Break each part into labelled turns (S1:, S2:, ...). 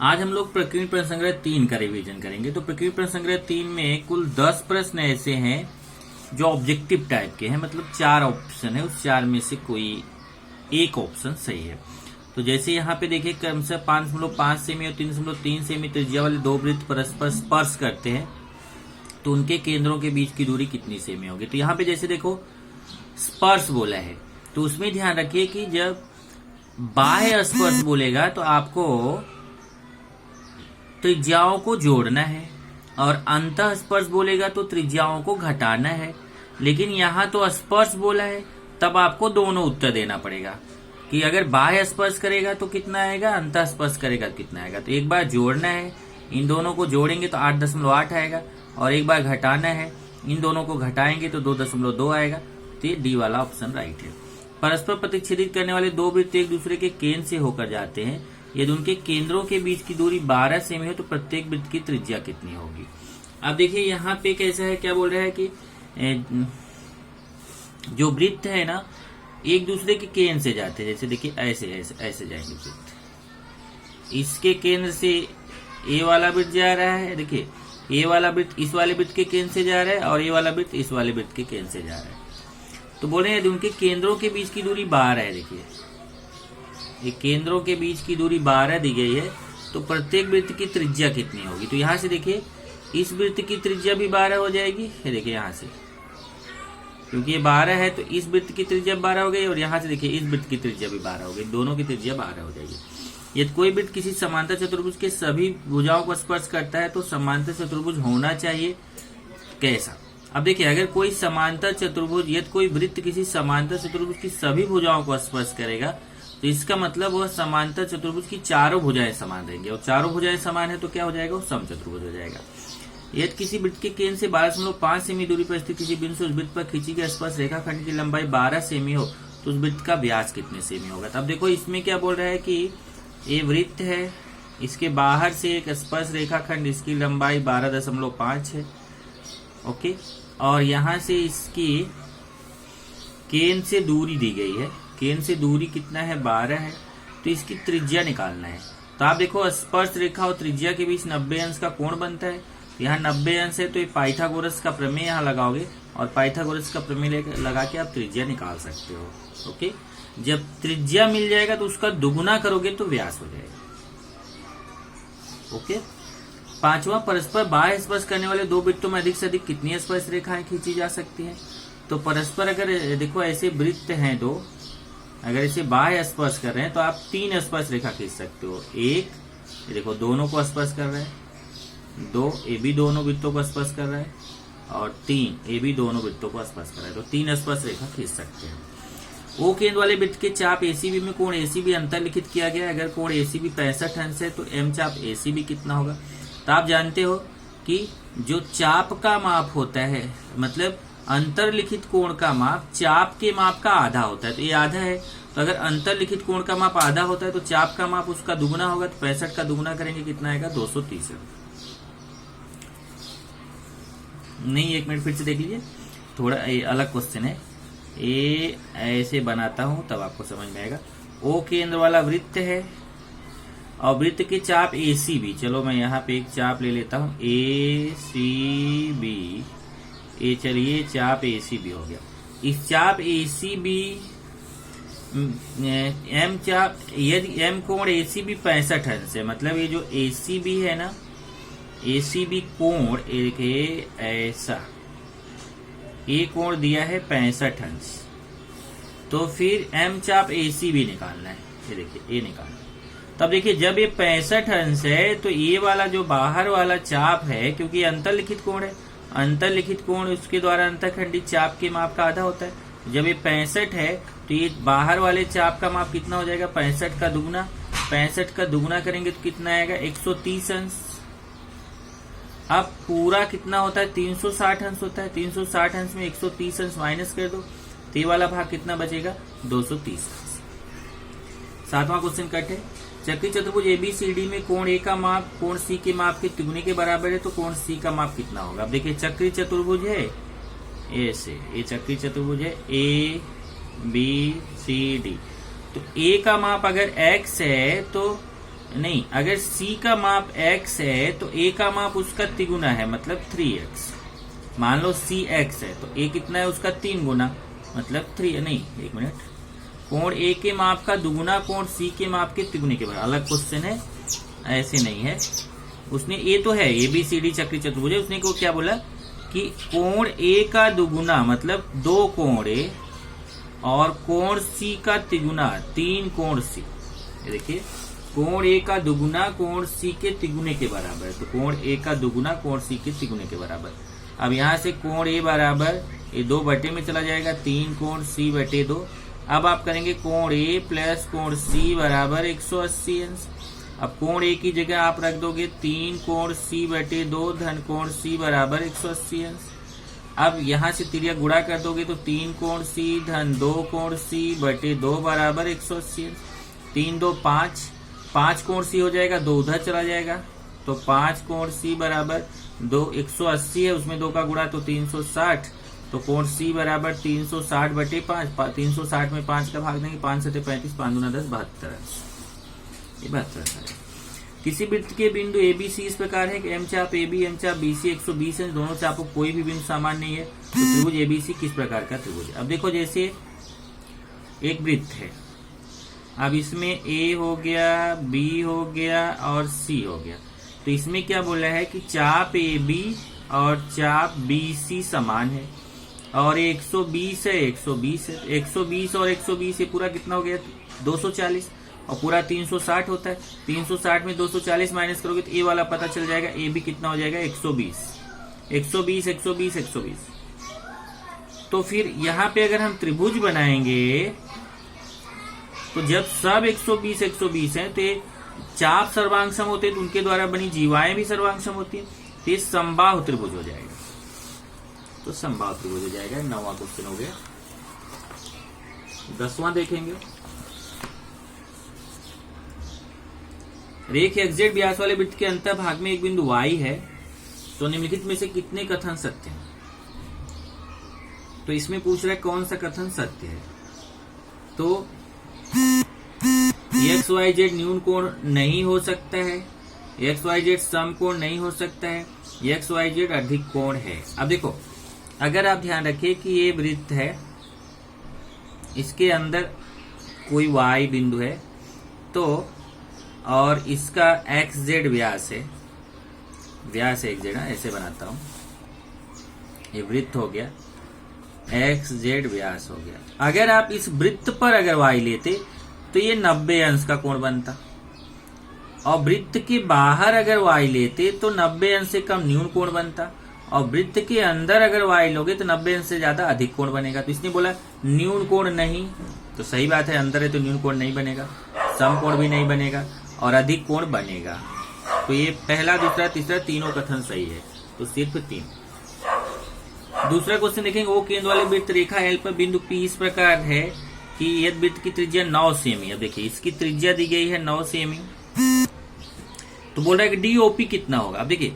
S1: आज हम लोग प्रकीर्ण प्रश्न संग्रह 3 का रिवीजन करेंगे। तो प्रकीर्ण प्रश्न संग्रह 3 में कुल 10 प्रश्न ऐसे हैं जो ऑब्जेक्टिव टाइप के हैं, मतलब 4 ऑप्शन है, उस 4 में से कोई एक ऑप्शन सही है। तो जैसे यहाँ पे देखिए क्रम से 5.5 सेमी और 3.3 सेमी त्रिज्या वाले दो वृत्त परस्पर स्पर्श करते हैं तो उनके केंद्रों के बीच की दूरी कितनी सेमी होगी। तो यहाँ पे जैसे देखो स्पर्श बोला है तो उसमें ध्यान रखिए कि जब बाह्य स्पर्श बोलेगा तो आपको त्रिज्याओं को जोड़ना है और अंतः स्पर्श बोलेगा तो त्रिज्याओं को घटाना है। लेकिन यहाँ तो स्पर्श बोला है तब आपको दोनों उत्तर देना पड़ेगा कि अगर बाह्य स्पर्श करेगा तो कितना आएगा, अंतः स्पर्श करेगा तो कितना आएगा। तो एक बार जोड़ना है, इन दोनों को जोड़ेंगे तो 8.8 आएगा और एक बार घटाना है, इन दोनों को घटाएंगे तो 2.2 आएगा। तो ये डी वाला ऑप्शन राइट है। परस्पर प्रतिच्छेदित करने वाले दो वृत्त एक दूसरे के केंद्र से होकर जाते हैं। यदि उनके केंद्रों के बीच की दूरी 12 सेमी हो तो प्रत्येक वृत्त की त्रिज्या कितनी होगी। अब देखिए यहाँ पे कैसा है, क्या बोल रहा है कि जो वृत्त है ना एक दूसरे के केंद्र से जाते हैं। जैसे देखिए ऐसे ऐसे ऐसे जाएंगे वृत्त, इसके केंद्र से ए वाला वृत्त जा रहा है, देखिए ए वाला वृत्त इस वाले वृत्त के केंद्र से जा रहा है और ए वाला वृत्त इस वाले वृत्त के केंद्र से जा रहा है। तो बोले यदि उनके केंद्रों के बीच की दूरी 12 है, देखिए ये केंद्रों के बीच की दूरी 12 दी गई है तो प्रत्येक वृत्त की त्रिज्या कितनी होगी। तो यहाँ से देखिए इस वृत्त की त्रिज्या भी 12 हो जाएगी, ये देखिए यहाँ से क्योंकि ये 12 है तो इस वृत्त की त्रिज्या 12 हो गई और यहाँ से देखिए इस वृत्त की त्रिज्या भी 12 हो गई, दोनों की त्रिज्या 12 हो जाएगी। यदि कोई वृत्त किसी समांतर चतुर्भुज के सभी भुजाओं को स्पर्श करता है तो समांतर चतुर्भुज होना चाहिए कैसा। अब देखिए अगर कोई समांतर चतुर्भुज, यदि कोई वृत्त किसी समांतर चतुर्भुज की सभी भुजाओं को स्पर्श करेगा तो इसका मतलब वह समांतर चतुर्भुज की चारों भुजाएं समान रहेंगी और चारों भुजाएं समान है तो क्या हो जाएगा, वो समचतुर्भुज हो जाएगा। यदि किसी वृत्त के केंद्र से 12.5 सेमी दूरी पर स्थित किसी बिंदु से उस वृत्त पर खींची गई स्पर्श रेखाखंड की लंबाई 12 सेमी हो तो उस वृत्त का व्यास कितने सेमी होगा। तब देखो इसमें क्या बोल रहा है कि ये वृत्त है, इसके बाहर से एक स्पर्श रेखाखंड, इसकी लंबाई 12.5 है, ओके, और यहाँ से इसकी केंद्र से दूरी दी गई है, केंद्र से दूरी कितना है, 12 है, तो इसकी त्रिज्या निकालना है। तो आप देखो स्पर्श रेखा और त्रिज्या के बीच 90 अंश का कोण बनता है, यहाँ 90 अंश है तो ये पाइथागोरस का प्रमेय यहाँ लगाओगे और पाइथागोरस का प्रमेय लगा के आप त्रिज्या निकाल सकते हो, ओके। जब त्रिज्या मिल जाएगा तो उसका दुगुना करोगे तो व्यास हो जाएगा, ओके। पांचवा, परस्पर बाह्य स्पर्श करने वाले दो वृत्तों में अधिक से अधिक कितनी स्पर्श रेखाएं खींची जा सकती हैं। तो परस्पर अगर देखो ऐसे वृत्त हैं दो, अगर इसे बाह्य स्पर्श कर रहे हैं तो आप 3 स्पर्श रेखा खींच सकते हो। एक ये देखो दोनों को स्पर्श कर रहा है, 2 ये भी दोनों वृत्तों को स्पर्श कर रहा है और 3 ये भी दोनों वृत्तों को स्पर्श कर रहा है, तो 3 स्पर्श रेखा खींच सकते हैं। ओ केंद्र वाले वृत्त के चाप एसीबी में कोण एसीबी अंतर्लिखित किया गया है। अगर कोण एसीबी 65 अंश है तो एम चाप एसीबी कितना होगा। तो आप जानते हो कि जो चाप का माप होता है, मतलब अंतर्लिखित कोण का माप चाप के माप का आधा होता है, तो ये आधा है, तो अगर अंतर्लिखित कोण का माप आधा होता है तो चाप का माप उसका दुगुना होगा, तो 65 का दुगुना करेंगे कितना आएगा, 230। नहीं, एक मिनट फिर से देख लीजिए, थोड़ा अलग क्वेश्चन है, ये ऐसे बनाता हूं तब आपको समझ में आएगा। ओ केंद्र वाला वृत्त है और वृत्त के चाप एसीबी, चलो मैं यहाँ पे एक चाप ले लेता हूँ, एसीबी, ये चलिए चाप एसीबी हो गया। इस चाप एसीबी एम चाप, यदि एम कोण एसीबी 65 अंश है, मतलब ये जो एसीबी है ना, एसीबी कोण एक ऐसा, ये कोण दिया है 65 अंश, तो फिर एम चाप एसीबी निकालना है, ये देखिए ये निकालना है। तब देखिए जब ये 65 अंश है तो ये वाला जो बाहर वाला चाप है, क्योंकि ये अंतर्लिखित कोण है, अंतर्लिखित कोण उसके द्वारा अंतःखंडी चाप के माप का आधा होता है। जब ये 65 है तो ये बाहर वाले चाप का माप कितना हो जाएगा, 65 का दुगुना, 65 का दुगुना करेंगे तो कितना आएगा, 130 अंश। अब पूरा कितना होता है, 360 अंश होता है, 360 अंश में 130 अंश माइनस कर दो तो ये वाला भाग कितना बचेगा, 230 अंश। 7वां क्वेश्चन कट है। चक्री चतुर्भुज एबीसीडी में कोण ए का माप कोण सी के माप के तिगुने के बराबर है तो कोण सी का माप कितना होगा। अब देखिए चक्री चतुर्भुज है ऐसे, ये चक्री चतुर्भुज है ए बी सी डी, तो ए का माप अगर x है तो नहीं, अगर C का माप x है तो A का माप उसका तिगुना है, मतलब 3x। मान लो C x है तो A कितना है उसका 3 गुना, मतलब 3। नहीं, एक मिनट, कोण A के माप का दुगुना कोण C के माप के तिगुने के बराबर। अलग क्वेश्चन है, ऐसे नहीं है। उसने A तो है ABCD चक्री चतुर्भुज, उसने को क्या बोला कि कोण A का दुगुना मतलब 2 कोण A और कोण C का तिगुना 3 कोण C। ये देखिए, कोण A का दुगुना कोण C के तिगुने के बराबर है, तो कोण A का दुगुना कोण C के तिगुने के बराबर। अब यहाँ से कोण A बराबर ये 2 बटे में चला जाएगा, 3 कोण C बटे 2। अब आप करेंगे कोण A प्लस कोण C बराबर 180 अंश। अब कोण A की जगह आप रख दोगे 3 कोण C बटे 2 धन कोण C बराबर 180 अंश। अब यहाँ से तिरिया गुणा कर दोगे तो 3 कोण C धन 2 कोण C बटे 2 बराबर 180 अंश। 3 2 5, 5 कोण C हो जाएगा, 2 उधर चला जाएगा, तो 5 कोण C बराबर 2 180 है, उसमें 2 का गुणा तो 360, तो कोण C बराबर 360 बटे 5। 360 में 5 का भाग देंगे, 5 7 35, 5 दूना 10, 72। ये 72। किसी वृत्त के बिंदु ABC इस प्रकार है कि एम चाप AB एम चाप BC 120 है, दोनों चापों कोई भी बिंदु समान नहीं है, तो त्रिभुज ABC किस प्रकार का त्रिभुज है। अब देखो, जैसे एक वृत्त है, अब इसमें A हो गया, B हो गया और C हो गया, तो इसमें क्या बोला है कि चाप AB और चाप BC समान है और 120 है, 120 है, 120 और 120 ये पूरा कितना हो गया 240 और पूरा 360 होता है। 360 में 240 माइनस करोगे तो ए वाला पता चल जाएगा, ए भी कितना हो जाएगा 120, 120, 120, 120। तो फिर यहाँ पे अगर हम त्रिभुज बनाएंगे तो जब सब 120, 120 है तो ये चाप सर्वांगसम होते हैं, तो उनके द्वारा बनी जीवाएं भी सर्वांगसम होती है, तो ये समबाहु त्रिभुज हो जाएगा। तो समबाहु त्रिभुज हो जाएगा। 9वां क्वेश्चन हो गया। 10वां देखेंगे। रेख XZ व्यास वाले वृत्त के अंतर भाग में एक बिंदु Y है, तो निम्नलिखित में से कितने कथन सत्य हैं। तो इसमें पूछ रहा है कौन सा कथन सत्य है। तो XYZ न्यून कोण नहीं हो सकता है, XYZ सम कोण नहीं हो सकता है, XYZ अधिक कोण है। अब देखो, अगर आप ध्यान रखें कि ये वृत्त है, इसके अंदर कोई Y बिंदु है, तो और इसका XZ व्यास है, व्यास है XZ, ऐसे बनाता हूं, ये वृत्त हो गया, XZ व्यास हो गया। अगर आप इस वृत्त पर अगर Y लेते तो ये 90 अंश का कोण बनता, और वृत्त के बाहर अगर Y लेते तो 90 अंश से कम न्यून कोण बनता, और वृत्त के अंदर अगर Y लोगे तो 90 अंश से ज्यादा अधिक कोण बनेगा। तो इसने बोला न्यून कोण नहीं, तो सही बात है, अंदर है तो न्यून कोण नहीं बनेगा, सम कोण भी नहीं बनेगा और अधिक कोण बनेगा। तो ये पहला, दूसरा, तीसरा तीनों कथन सही है, तो सिर्फ 3। दूसरा क्वेश्चन देखेंगे। ओ केंद्र वाले वृत्त रेखा L पर बिंदु P इस प्रकार है कि यदि वृत्त की त्रिज्या 9 सेमी, अब देखिए इसकी त्रिज्या दी गई है 9 सेमी, तो बोल रहा है कि DOP कितना होगा। अब देखिए,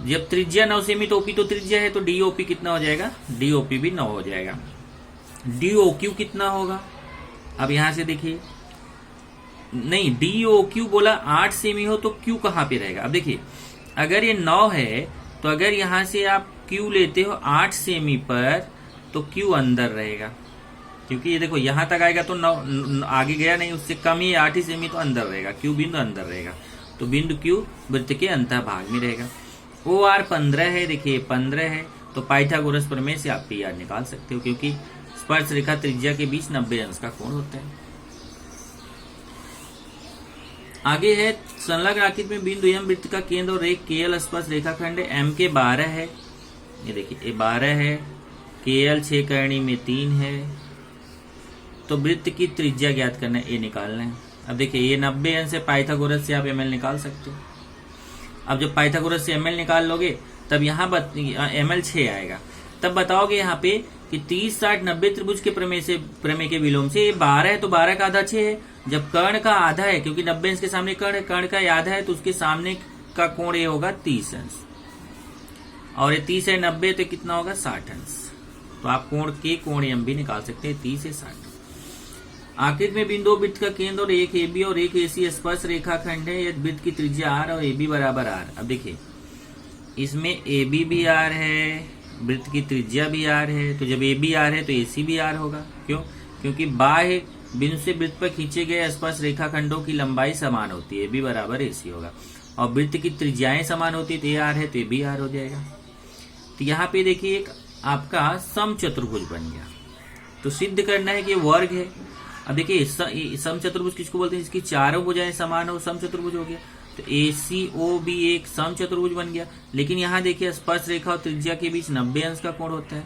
S1: जब त्रिज्या 9 सेमी तो OP तो त्रिज्या है, तो DOP कितना हो जाएगा, DOP भी 9 हो जाएगा। DOQ कितना होगा, अब यहां से देखिए, नहीं DOQ बोला 8 सेमी हो तो Q कहां पे रहेगा। अब देखिए, अगर ये 9 है तो अगर यहां से आप Q लेते हो 8 सेमी पर, तो Q अंदर रहेगा, क्योंकि ये देखो यहां तक आएगा तो 9 आगे गया नहीं, उससे कम ही 8 ही सेमी, तो अंदर रहेगा, Q बिंदु अंदर रहेगा, तो बिंदु Q वृत्त के अंतर भाग में रहेगा। OR 15 है, देखिए 15 है, तो पाइथागोरस प्रमेय से आप PR निकाल सकते हो, क्योंकि स्पर्श रेखा त्रिज्या के बीच 90 अंश का कोण होता है। आगे है, संलग्न आकृति में बिंदु M वृत्त का केंद्र और रेख KL स्पर्श रेखाखंड है, M के 12 है, ये देखिए ये 12 है, KL 6 करणी में 3 है, तो वृत्त की त्रिज्या ज्ञात करना है, ये निकालना है। अब देखिए ये 90 अंश से पाइथागोरस से आप ML निकाल सकते हो। अब जब पाइथागोरस से ML निकाल लोगे तब यहाँ ML 6 आएगा, तब बताओगे यहाँ पे कि 30 60 90 त्रिभुज के प्रमेय के विलोम से ये 12 है, तो 12 का आधा 6 है। जब कर्ण का आधा है, क्योंकि 90 अंश के सामने कर्ण है, कर्ण का आधा है, तो उसके सामने का कोण ये होगा 30 अंश, और ये 30 है 90 तो कितना होगा 60 अंश। तो आप कोण M भी निकाल सकते हैं 30 से 60। आकृति में बिंदु वृत्त का केंद्र और एक AB और एक AC स्पर्श रेखाखंड है। यदि वृत्त की त्रिज्या R और AB बराबर R। अब देखिए इसमें AB भी R है, वृत्त की त्रिज्या भी R है, तो जब AB R है तो AC भी R होगा। क्यों? क्योंकि बाह्य बिंदु से वृत्त पर खींचे गए स्पर्श रेखाखंडों की लंबाई समान होती है, AB बराबर AC होगा। और वृत्त की त्रिज्याएं समान होती है, तो ये R है तो ये भी R हो जाएगा। तो यहाँ पे देखिए एक आपका समचतुर्भुज बन गया। तो सिद्ध करना है कि वर्ग है। अब देखिए समचतुर्भुज किसको बोलते हैं? इसकी चारों भुजाएं समान हो, समचतुर्भुज हो गया। तो ACO भी एक समचतुर्भुज बन गया। लेकिन यहाँ देखिए स्पर्श रेखा और त्रिज्या के बीच 90 अंश का कोण होता है।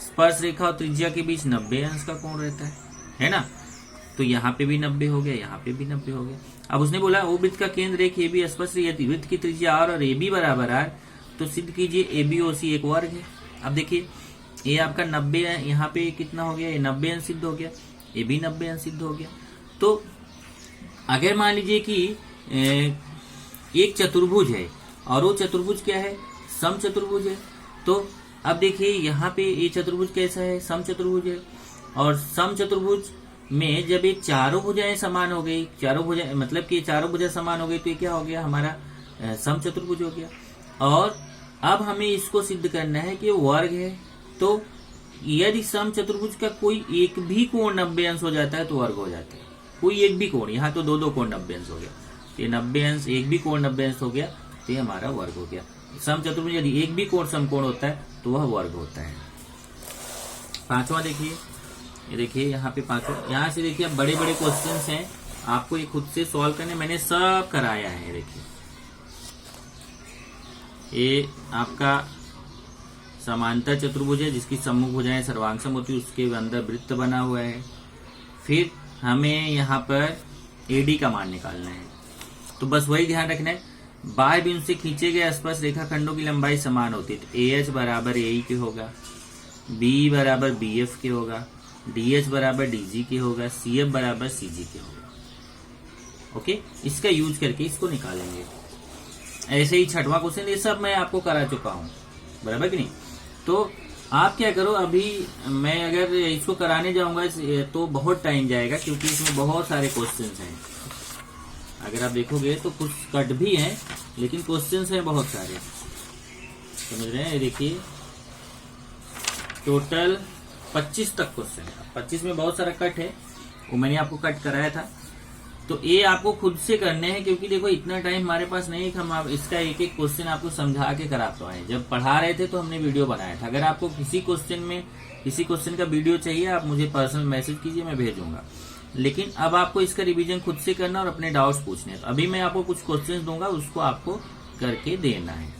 S1: स्पर्श रेखा और त्रिज्या के बीच 90 अंश का कोण रहता है ना? तो यहाँ पे भी 90 हो गया, यहाँ पे भी 90 हो गया। अब उसने बोला वो वृत्त का केंद्र एक AB स्पर्श वृत्त की त्रिज्या R और AB बराबर R, तो सिद्ध कीजिए ABOC एक वर्ग है। अब देखिए ये आपका 90 है, यहाँ पे कितना हो गया? ये 90 अंश सिद्ध हो गया, ये भी 90 अंश सिद्ध हो गया। तो अगर मान लीजिए कि एक चतुर्भुज है और वो चतुर्भुज क्या है? समचतुर्भुज है। तो अब देखिए यहाँ पे ये चतुर्भुज कैसा है? समचतुर्भुज है। और समचतुर्भुज में जब ये चारों भुजाएं समान हो गई, चारों भुजाएं मतलब कि चारों भुजाएं समान हो गई, तो ये क्या हो गया? हमारा समचतुर्भुज हो गया। और अब हमें इसको सिद्ध करना है कि वर्ग है। तो यदि समचतुर्भुज का कोई एक भी कोण 90 अंश हो जाता है तो वर्ग हो जाता है। कोई एक भी कोण, यहाँ तो दो कोण 90 अंश हो गया, ये 90 अंश, एक भी कोण 90 अंश हो गया, तो ये हमारा वर्ग हो गया। समचतुर्भुज यदि एक भी कोण समकोण होता है तो वह वर्ग होता है। पांचवा देखिए, ये देखिए यहाँ पे पांचवा, यहाँ से देखिए बड़े बड़े क्वेश्चंस हैं, आपको ये खुद से सॉल्व करने, मैंने सब कराया है। देखिए ये आपका समांतर चतुर्भुज है जिसकी सम्मुख भुजाएं सर्वांग होती है, उसके अंदर वृत्त बना हुआ है। फिर हमें यहाँ पर AD का मान निकालना है। तो बस वही ध्यान रखना है, बाह्य बिंदु से खींचे गए स्पर्श रेखाखंडों की लंबाई समान होती है। तो AH बराबर AE के होगा, B बराबर BF के होगा, DH बराबर DG के होगा, CF बराबर CG के होगा। ओके, इसका यूज करके इसको निकालेंगे। ऐसे ही छठवां क्वेश्चन, ये सब मैं आपको करा चुका हूँ, बराबर कि नहीं? तो आप क्या करो, अभी मैं अगर इसको कराने जाऊंगा तो बहुत टाइम जाएगा, क्योंकि इसमें बहुत सारे क्वेश्चंस हैं। अगर आप देखोगे तो कुछ कट भी हैं, लेकिन क्वेश्चंस हैं बहुत सारे, समझ रहे हैं? देखिए टोटल 25 तक क्वेश्चन है। 25 में बहुत सारा कट है, वो मैंने आपको कट कराया था। तो ये आपको खुद से करने हैं, क्योंकि देखो इतना टाइम हमारे पास नहीं है कि हम इसका एक एक क्वेश्चन आपको समझा के करा पाए। जब पढ़ा रहे थे तो हमने वीडियो बनाया था। अगर आपको किसी क्वेश्चन का वीडियो चाहिए, आप मुझे पर्सनल मैसेज कीजिए, मैं भेजूंगा। लेकिन अब आपको इसका रिवीजन खुद से करना और अपने डाउट्स पूछने हैं। तो अभी मैं आपको कुछ क्वेश्चंस दूंगा, उसको आपको करके देना है।